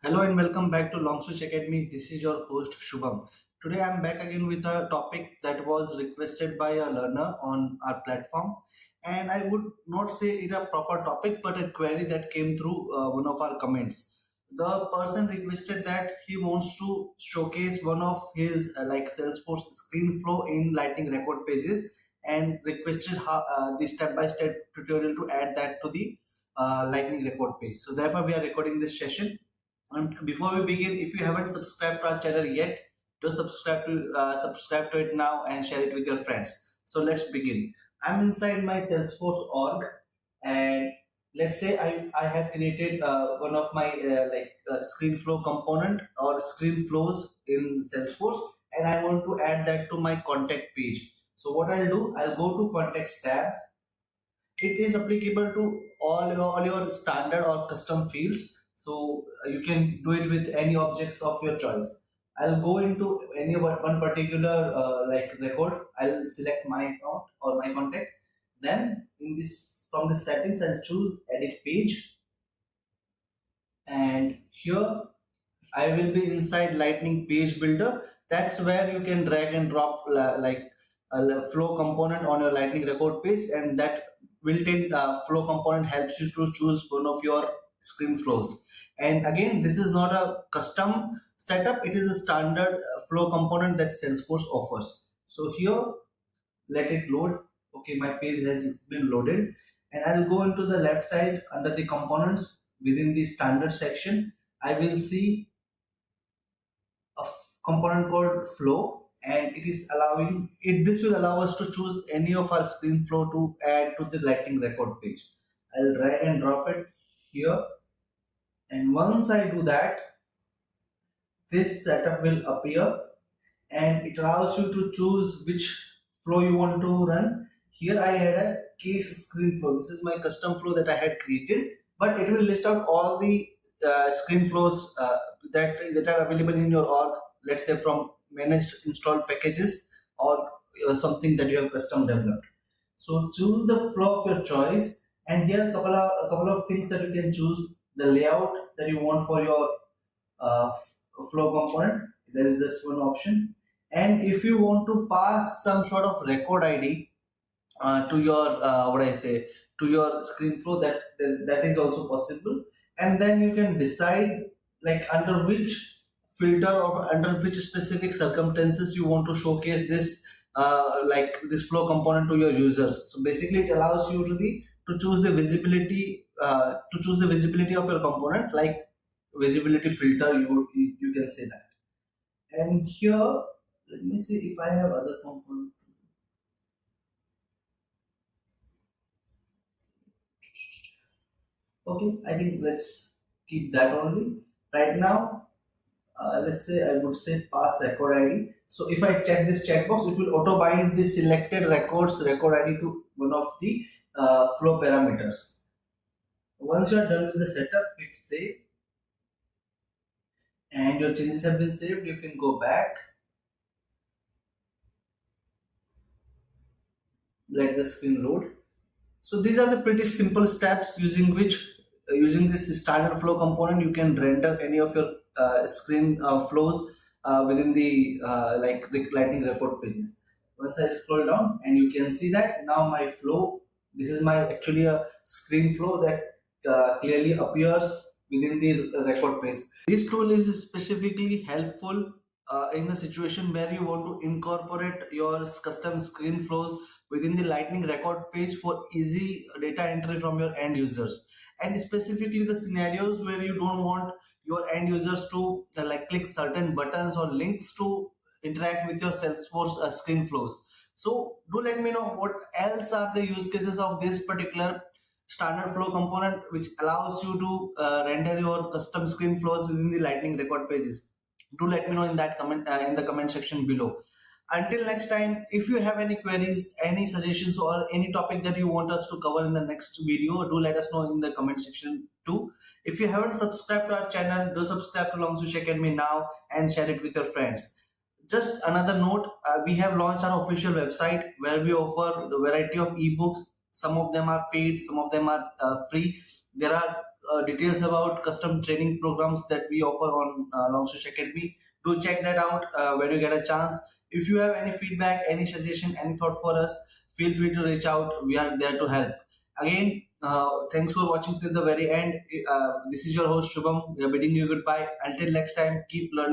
Hello and welcome back to Longswitch Academy. This is your host Shubham. Today I'm back again with a topic that was requested by a learner on our platform. And I would not say it a proper topic, but a query that came through one of our comments. The person requested that he wants to showcase one of his like Salesforce screen flow in Lightning record pages and requested the step-by-step tutorial to add that to the Lightning record page. So therefore we are recording this session. And before we begin, if you haven't subscribed to our channel yet, do subscribe to it now and share it with your friends. So let's begin. I'm inside my Salesforce org, and let's say I have created one of my screen flow component or screen flows in Salesforce, and I want to add that to my contact page. So what I'll do, I'll go to Contacts tab. It is applicable to all your standard or custom fields, so you can do it with any objects of your choice. I'll go into any one particular record. I'll select my account or my contact. Then in this, from the settings, I'll choose edit page, and here I will be inside Lightning Page Builder. That's where you can drag and drop like a flow component on your Lightning record page, and that built-in flow component helps you to choose one of your screen flows. And again, this is not a custom setup; it is a standard flow component that Salesforce offers. So here, let it load. Okay, my page has been loaded, and I'll go into the left side under the components within the standard section. I will see a component called flow, and it is allowing it this will allow us to choose any of our screen flow to add to the Lightning record page. I'll drag and drop it here, and once I do that, this setup will appear, and it allows you to choose which flow you want to run. Here I had a case screen flow. This is my custom flow that I had created, but it will list out all the screen flows that are available in your org. Let's say from managed installed packages or something that you have custom developed. So choose the flow of your choice, and here a couple of things that you can choose: the layout that you want for your uh, flow component. There is just one option, and if you want to pass some sort of record ID to your what I say to your screen flow, that is also possible. And then you can decide like under which filter or under which specific circumstances you want to showcase this like this flow component to your users. So basically, it allows you to choose the visibility of your component, like visibility filter. You can say that. And here, let me see if I have other components. Okay, I think let's keep that only. Right now, let's say I would say pass record ID. So if I check this checkbox, it will auto bind the selected records record ID to one of the flow parameters. Once you are done with the setup, hit save, and your changes have been saved. You can go back, let the screen load. So these are the pretty simple steps using which using this standard flow component you can render any of your screen flows within the Lightning record pages. Once I scroll down, and you can see that now my flow, this is my actually a screen flow that clearly appears within the record page. This tool is specifically helpful in the situation where you want to incorporate your custom screen flows within the Lightning record page for easy data entry from your end users, and specifically the scenarios where you don't want your end users to like click certain buttons or links to interact with your Salesforce screen flows. So do let me know what else are the use cases of this particular standard flow component which allows you to render your custom screen flows within the Lightning record pages. Do let me know in that comment in the comment section below. Until next time, if you have any queries, any suggestions, or any topic that you want us to cover in the next video, do let us know in the comment section too. If you haven't subscribed to our channel, do subscribe to Longswitch Academy now and share it with your friends. Just another note, we have launched our official website where we offer a variety of ebooks. Some of them are paid, some of them are free. There are details about custom training programs that we offer on Longswitch Academy. Do check that out when you get a chance. If you have any feedback, any suggestion, any thought for us, feel free to reach out. We are there to help. Again, thanks for watching till the very end. This is your host Shubham. We are bidding you goodbye. Until next time, keep learning.